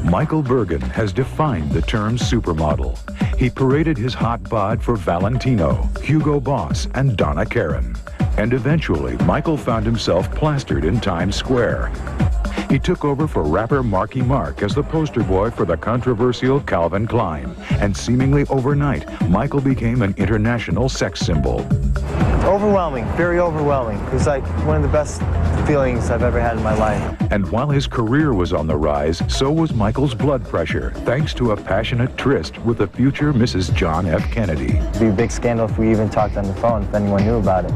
Michael Bergin has defined the term supermodel. He paraded his hot bod for Valentino, Hugo Boss, and Donna Karan. And eventually, Michael found himself plastered in Times Square. He took over for rapper Marky Mark as the poster boy for the controversial Calvin Klein. And seemingly overnight, Michael became an international sex symbol. Overwhelming, very overwhelming. It was like one of the best feelings I've ever had in my life. And while his career was on the rise, so was Michael's blood pressure, thanks to a passionate tryst with the future Mrs. John F. Kennedy. It'd be a big scandal if we even talked on the phone, if anyone knew about it.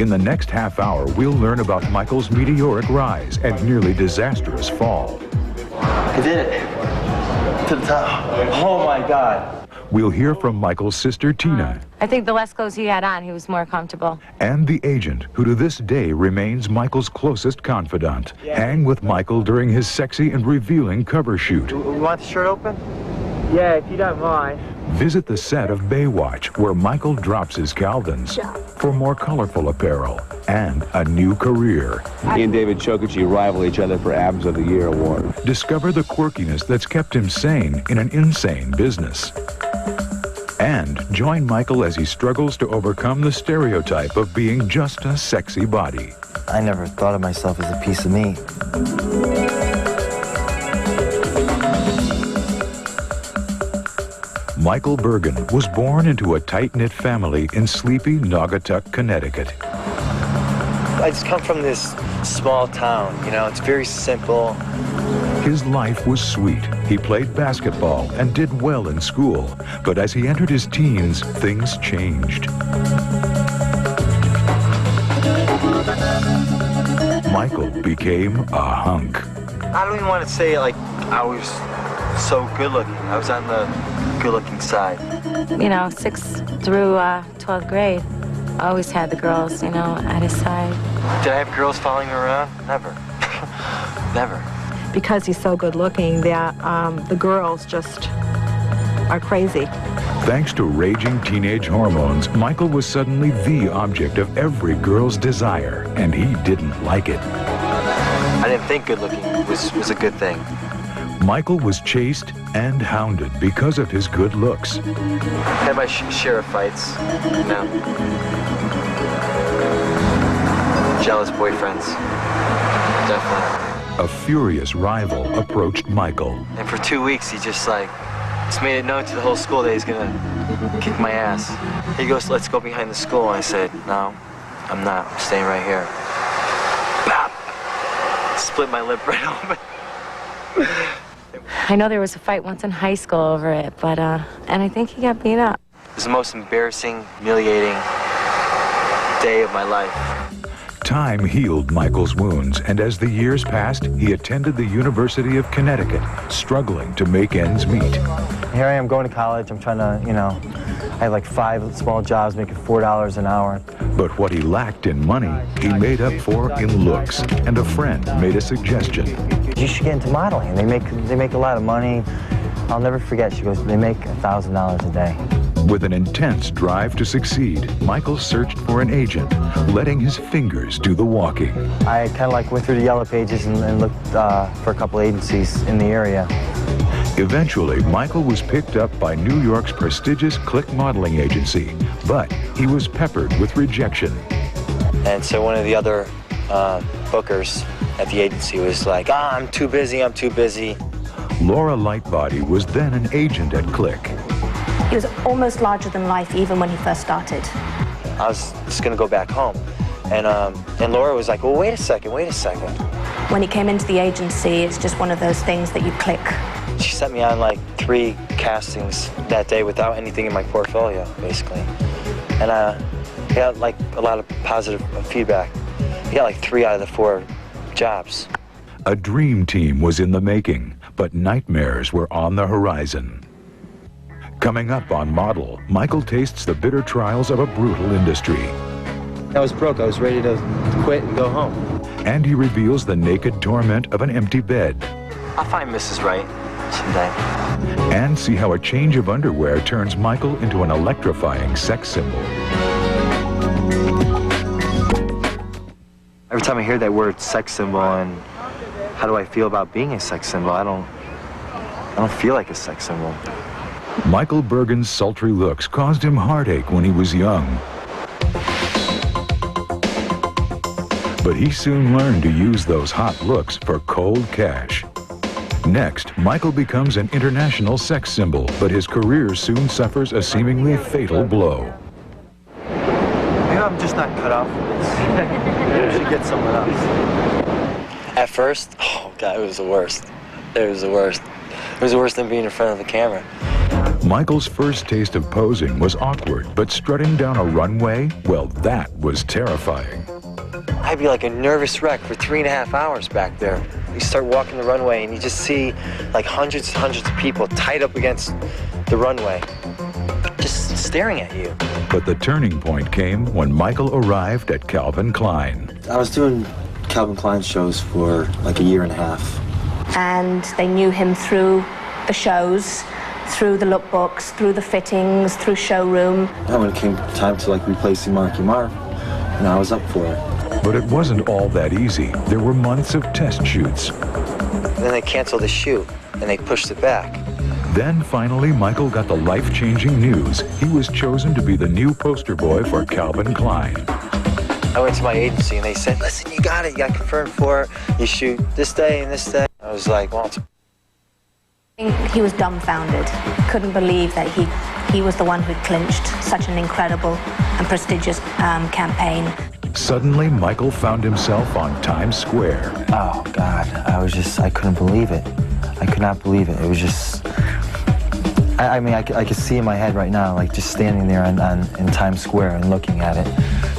In the next half hour, we'll learn about Michael's meteoric rise and nearly disastrous fall. I did it. To the top. Oh my God. We'll hear from Michael's sister, Tina. I think the less clothes he had on, he was more comfortable. And the agent, who to this day remains Michael's closest confidant. Hang with Michael during his sexy and revealing cover shoot. We want the shirt open? Yeah, if you don't mind. Visit the set of Baywatch, where Michael drops his Calvins for more colorful apparel and a new career. He and David Chokichi rival each other for Abs of the Year award. Discover the quirkiness that's kept him sane in an insane business. And join Michael as he struggles to overcome the stereotype of being just a sexy body. I never thought of myself as a piece of meat. Michael Bergin was born into a tight-knit family in sleepy Naugatuck, Connecticut. I just come from this small town, you know, it's very simple. His life was sweet. He played basketball and did well in school. But as he entered his teens, things changed. Michael became a hunk. I don't even want to say, like, I was so good-looking. I was on the good-looking side. You know, 6th through 12th grade, I always had the girls, you know, at his side. Did I have girls following me around? Never. Never. Because he's so good-looking, the girls just are crazy. Thanks to raging teenage hormones, Michael was suddenly the object of every girl's desire, and he didn't like it. I didn't think good-looking was a good thing. Michael was chased and hounded because of his good looks. Had my share of fights, you know. Jealous boyfriends, definitely. A furious rival approached Michael. And for 2 weeks, he just made it known to the whole school that he's gonna kick my ass. He goes, let's go behind the school. And I said, no, I'm not. I'm staying right here. Bop. Split my lip right open. I know there was a fight once in high school over it, but, and I think he got beat up. It was the most embarrassing, humiliating day of my life. Time healed Michael's wounds, and as the years passed, he attended the University of Connecticut, struggling to make ends meet. Here I am going to college. I'm trying to, you know, I had like 5 small jobs making $4 an hour. But what he lacked in money, he made up for in looks, and a friend made a suggestion. You should get into modeling. They make a lot of money. I'll never forget, she goes, they make $1,000 a day. With an intense drive to succeed, Michael searched for an agent, letting his fingers do the walking. I kind of like went through the yellow pages and looked for a couple agencies in the area. Eventually, Michael was picked up by New York's prestigious Click modeling agency, but he was peppered with rejection. And so one of the other bookers at the agency was like, I'm too busy, I'm too busy. Laura Lightbody was then an agent at Click. He was almost larger than life even when he first started. I was just gonna go back home. And Laura was like, well, wait a second. When he came into the agency, it's just one of those things that you click. She sent me on like 3 castings that day without anything in my portfolio, basically. And he got like a lot of positive feedback. He got like 3 out of the 4 jobs. A dream team was in the making, but nightmares were on the horizon. Coming up on Model, Michael tastes the bitter trials of a brutal industry. I was broke. I was ready to quit and go home. And he reveals the naked torment of an empty bed. I'll find Mrs. Right someday. And see how a change of underwear turns Michael into an electrifying sex symbol. Every time I hear that word sex symbol and how do I feel about being a sex symbol, I don't feel like a sex symbol. Michael Bergin's sultry looks caused him heartache when he was young. But he soon learned to use those hot looks for cold cash. Next, Michael becomes an international sex symbol, but his career soon suffers a seemingly fatal blow. Maybe I'm just not cut out for this. I should get someone else. At first, oh God, it was the worst. It was the worst. It was worse than being in front of the camera. Michael's first taste of posing was awkward, but strutting down a runway, well, that was terrifying. I'd be like a nervous wreck for 3.5 hours back there. You start walking the runway and you just see like hundreds and hundreds of people tied up against the runway, just staring at you. But the turning point came when Michael arrived at Calvin Klein. I was doing Calvin Klein shows for like 1.5 years. And they knew him through the shows, through the lookbooks, through the fittings, through showroom. And when it came time to like replacing Marky Mark, and I was up for it. But it wasn't all that easy. There were months of test shoots. Then they canceled the shoot, and they pushed it back. Then finally, Michael got the life-changing news. He was chosen to be the new poster boy for Calvin Klein. I went to my agency, and they said, listen, you got it. You got confirmed for it. You shoot this day and this day. I was like, well, He was dumbfounded. Couldn't believe that he was the one who clinched such an incredible and prestigious campaign. Suddenly, Michael found himself on Times Square. oh God, I couldn't believe it. I could not believe it. It was just, I mean, I could see in my head right now, like just standing there in Times Square and looking at it,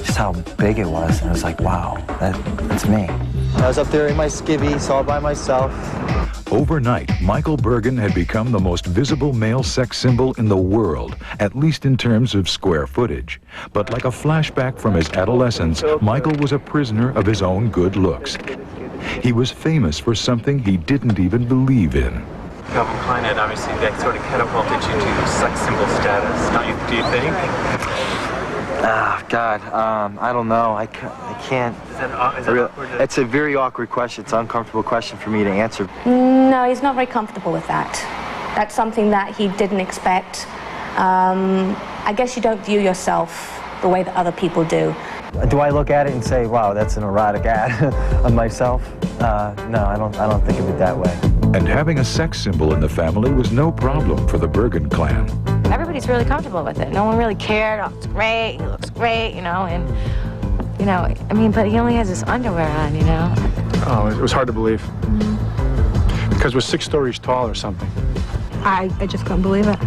just how big it was. And I was like, wow, that's me. I was up there in my skivvies all by myself. Overnight, Michael Bergin had become the most visible male sex symbol in the world, at least in terms of square footage. But like a flashback from his adolescence, Michael was a prisoner of his own good looks. He was famous for something he didn't even believe in. Calvin Klein had obviously that sort of catapulted you to sex symbol status, do you think? God, I don't know. I can't. Is that awkward? It's a very awkward question. It's an uncomfortable question for me to answer. No, he's not very comfortable with that. That's something that he didn't expect. I guess you don't view yourself the way that other people do. Do I look at it and say, wow, that's an erotic ad of myself? No, I don't think of it that way. And having a sex symbol in the family was no problem for the Bergin clan. Everybody's really comfortable with it. No one really cared. Oh, it's great. He looks great, you know, and, you know, I mean, but he only has his underwear on, you know. Oh, it was hard to believe. Because we're 6 stories tall or something. I just couldn't believe it.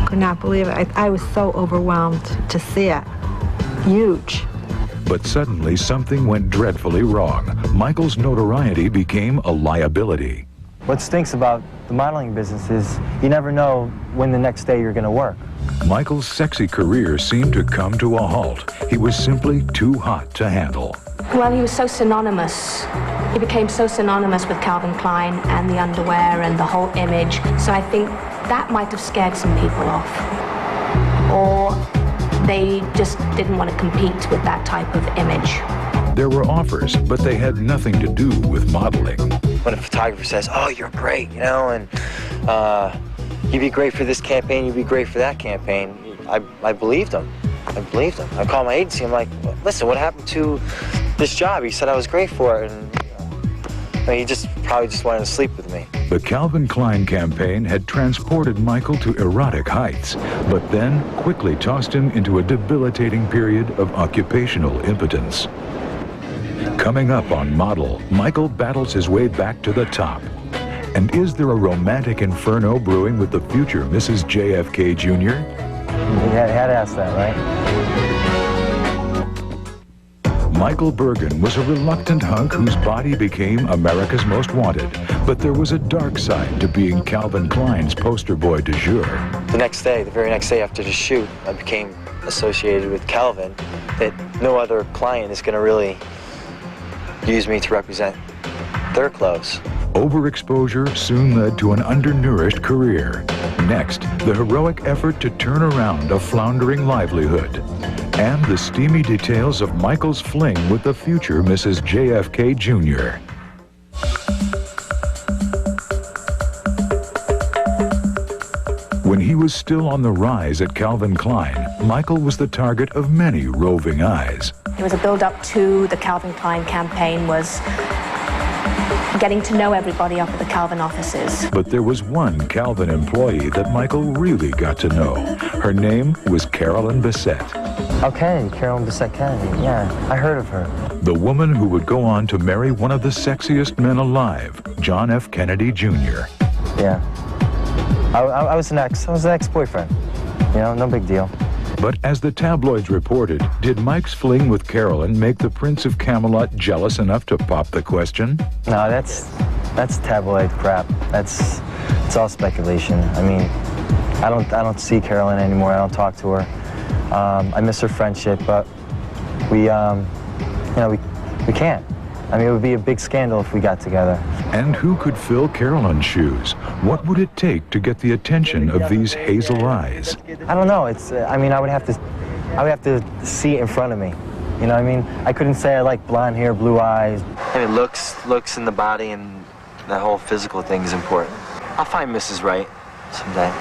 Could not believe it. I was so overwhelmed to see it. Huge. But suddenly something went dreadfully wrong. Michael's notoriety became a liability. What stinks about the modeling business is you never know when the next day you're going to work. Michael's sexy career seemed to come to a halt. He was simply too hot to handle. Well, he was so synonymous. He became so synonymous with Calvin Klein and the underwear and the whole image. So I think that might have scared some people off. Or they just didn't want to compete with that type of image. There were offers, but they had nothing to do with modeling. When a photographer says, oh, you're great, you know, and you'd be great for this campaign, you'd be great for that campaign, I believed him. I believed him. I called my agency, I'm like, listen, what happened to this job? He said I was great for it, and I mean, he probably just wanted to sleep with me. The Calvin Klein campaign had transported Michael to erotic heights, but then quickly tossed him into a debilitating period of occupational impotence. Coming up on Model, Michael battles his way back to the top. And is there a romantic inferno brewing with the future Mrs. JFK Jr.? You had to ask that, right? Michael Bergin was a reluctant hunk whose body became America's Most Wanted, but there was a dark side to being Calvin Klein's poster boy du jour. The very next day after the shoot, I became associated with Calvin, that no other client is going to really use me to represent their clothes. Overexposure soon led to an undernourished career. Next, the heroic effort to turn around a floundering livelihood. And the steamy details of Michael's fling with the future Mrs. JFK Jr. was still on the rise at Calvin Klein, Michael was the target of many roving eyes. It was a build-up to the Calvin Klein campaign, was getting to know everybody up at the Calvin offices. But there was one Calvin employee that Michael really got to know. Her name was Carolyn Bessette. Okay, Carolyn Bessette Kennedy. Yeah, I heard of her. The woman who would go on to marry one of the sexiest men alive, John F. Kennedy Jr. Yeah. I was an ex-boyfriend. You know, no big deal. But as the tabloids reported, did Mike's fling with Carolyn make the Prince of Camelot jealous enough to pop the question? No, that's tabloid crap. It's all speculation. I mean, I don't see Carolyn anymore. I don't talk to her. I miss her friendship, but we can't. I mean, it would be a big scandal if we got together. And who could fill Carolyn's shoes? What would it take to get the attention of these hazel eyes? I don't know. I mean, I would have to see it in front of me. You know what I mean? I couldn't say I like blonde hair, blue eyes. I mean, looks in the body and that whole physical thing is important. I'll find Mrs. Right someday.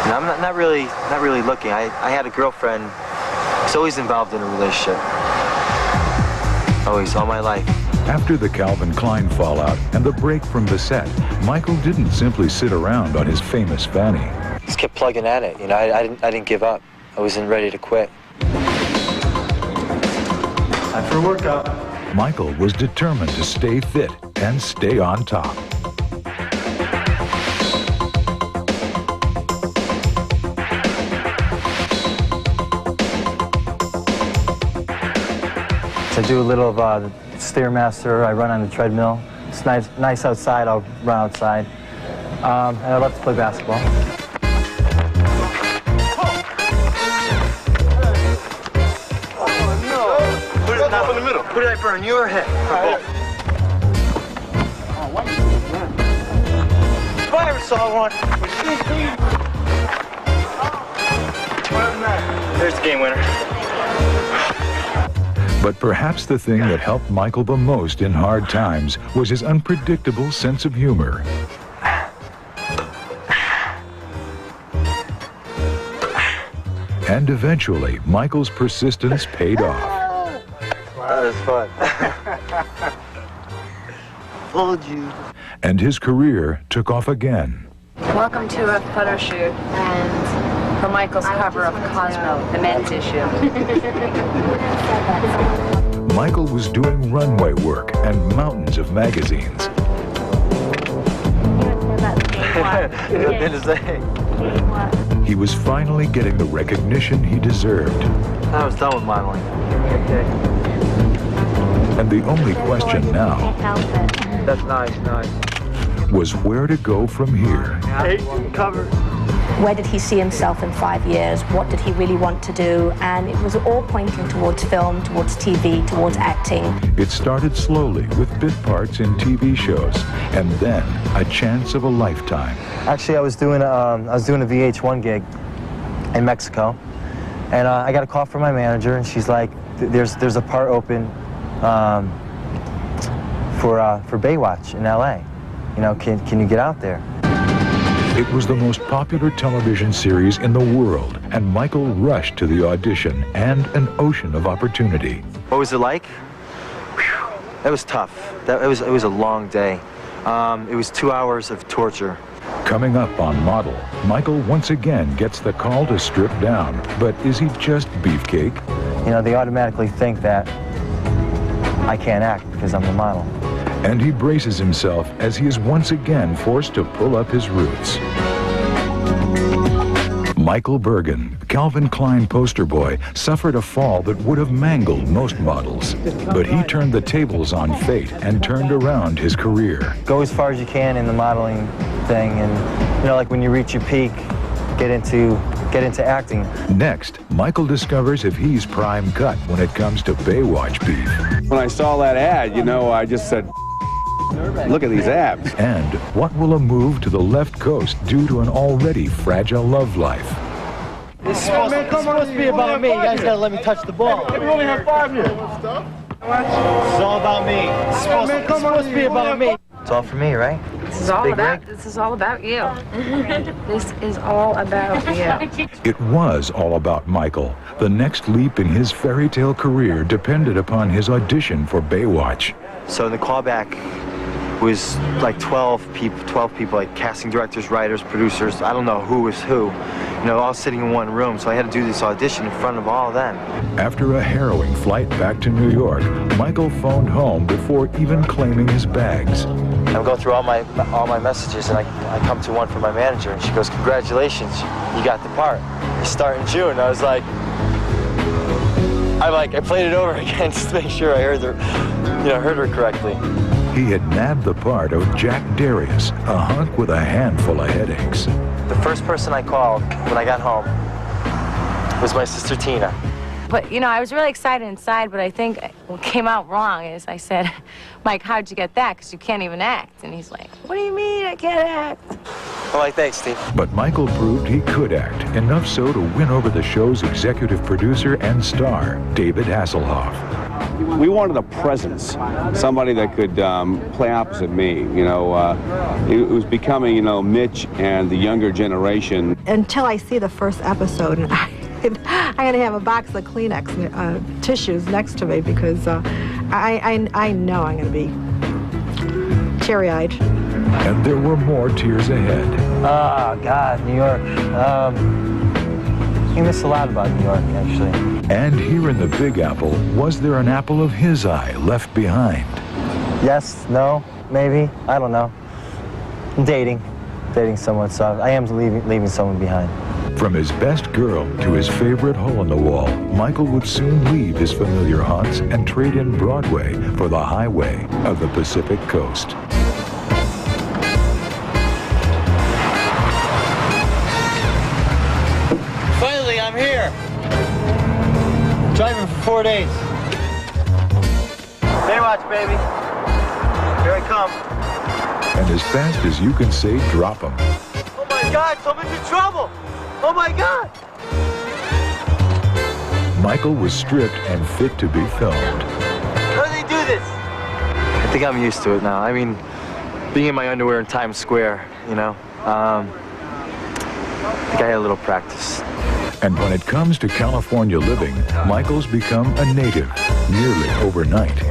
You know, I'm not really looking. I had a girlfriend. I was always involved in a relationship. Always, all my life. After the Calvin Klein fallout and the break from Bessette, Michael didn't simply sit around on his famous fanny. Just kept plugging at it. You know, I didn't give up. I wasn't ready to quit. Time for a workout. Michael was determined to stay fit and stay on top. I do a little of Stairmaster. I run on the treadmill. It's nice outside. I'll run outside. And I love to play basketball. Oh, no. Put it up in the middle. Who did I burn? You or him? If I ever saw one. There's the game winner. But perhaps the thing that helped Michael the most in hard times was his unpredictable sense of humor. And eventually, Michael's persistence paid off. That was fun. Told you. And his career took off again. Welcome to a photo shoot and for Michael's cover of Cosmo, the men's issue. Michael was doing runway work and mountains of magazines. He was finally getting the recognition he deserved. I was done with modeling. And the only question now That's nice. was where to go from here. Cover. Where did he see himself in 5 years? What did he really want to do? And it was all pointing towards film, towards TV, towards acting. It started slowly with bit parts in TV shows, and then a chance of a lifetime. Actually, I was doing a VH1 gig in Mexico, and I got a call from my manager, and she's like, "There's a part open for Baywatch in LA. You know, can you get out there?" It was the most popular television series in the world, and Michael rushed to the audition and an ocean of opportunity. What was it like? Whew, that was tough. It was a long day. It was 2 hours of torture. Coming up on Model, Michael once again gets the call to strip down, but is he just beefcake? You know, they automatically think that I can't act because I'm a model. And he braces himself as he is once again forced to pull up his roots. Michael Bergin, Calvin Klein poster boy, suffered a fall that would have mangled most models. But he turned the tables on fate and turned around his career. Go as far as you can in the modeling thing, and you know, like when you reach your peak, get into acting. Next, Michael discovers if he's prime cut when it comes to Baywatch beef. When I saw that ad, you know, I just said, look at these abs. And what will a move to the left coast do to an already fragile love life? This is supposed to be about me. You guys gotta let me touch the ball. We only have 5 here. It's all about me. It's supposed to be about me. It's all for me, right? This is all Big about. break? This is all about you. This is all about you. It was all about Michael. The next leap in his fairy tale career depended upon his audition for Baywatch. So the callback was like 12 people, like casting directors, writers, producers. I don't know who was who. You know, all sitting in one room. So I had to do this audition in front of all of them. After a harrowing flight back to New York, Michael phoned home before even claiming his bags. I'm going through all my messages, and I come to one from my manager, and she goes, "Congratulations, you got the part. You start in June." I was like, I played it over again just to make sure I heard her correctly. He had nabbed the part of Jack Darius, a hunk with a handful of headaches. The first person I called when I got home was my sister Tina. But, you know, I was really excited inside, but I think what came out wrong is I said, "Mike, how'd you get that? Because you can't even act." And he's like, "What do you mean I can't act?" I'm like, "Thanks, Steve." But Michael proved he could act, enough so to win over the show's executive producer and star, David Hasselhoff. We wanted a presence, somebody that could play opposite me. You know, it was becoming, you know, Mitch and the younger generation. Until I see the first episode, and I'm going to have a box of Kleenex tissues next to me because I know I'm going to be teary-eyed. And there were more tears ahead. Oh, God, New York. You miss a lot about New York, actually. And here in the Big Apple, was there an apple of his eye left behind? Yes, no, maybe, I don't know. I'm dating someone, so I am leaving someone behind. From his best girl to his favorite hole in the wall, Michael would soon leave his familiar haunts and trade in Broadway for the highway of the Pacific Coast. Finally, I'm here. Driving for 4 days. Baywatch, baby. Here I come. And as fast as you can say, drop him. Oh my God, someone's in trouble. Oh my God. Michael was stripped and fit to be filmed. How do they do this? I think I'm used to it now. I mean, being in my underwear in Times Square, you know, I think I had a little practice. And when it comes to California living, Michael's become a native nearly overnight.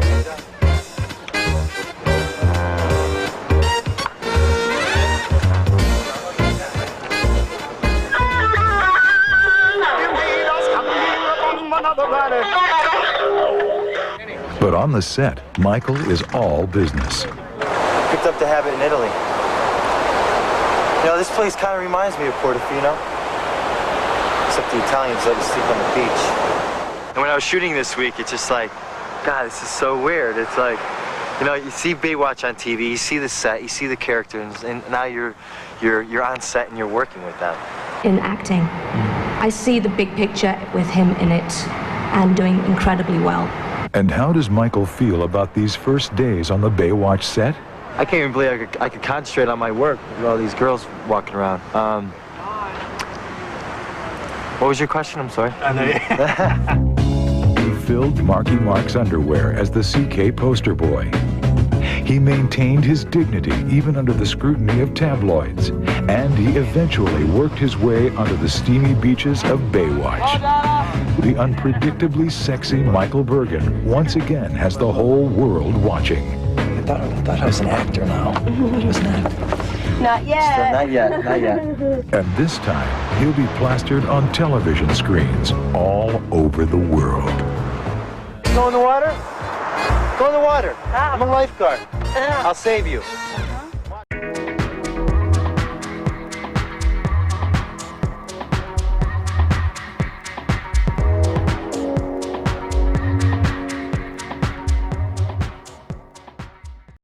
But on the set, Michael is all business. Picked up the habit in Italy. You know, this place kind of reminds me of Portofino. Except the Italians let you sleep on the beach. And when I was shooting this week, it's just like, God, this is so weird. It's like, you know, you see Baywatch on TV, you see the set, you see the characters, and now you're on set and you're working with them. In acting, I see the big picture with him in it and doing incredibly well. And how does Michael feel about these first days on the Baywatch set? I can't even believe I could concentrate on my work with all these girls walking around. What was your question? I'm sorry. He filled Marky Mark's underwear as the CK poster boy. He maintained his dignity even under the scrutiny of tabloids. And he eventually worked his way onto the steamy beaches of Baywatch. The unpredictably sexy Michael Bergin once again has the whole world watching. I thought I was an actor now. I was an actor. Not yet. Still, not yet. And this time, he'll be plastered on television screens all over the world. Go in the water? Go in the water. I'm a lifeguard. I'll save you.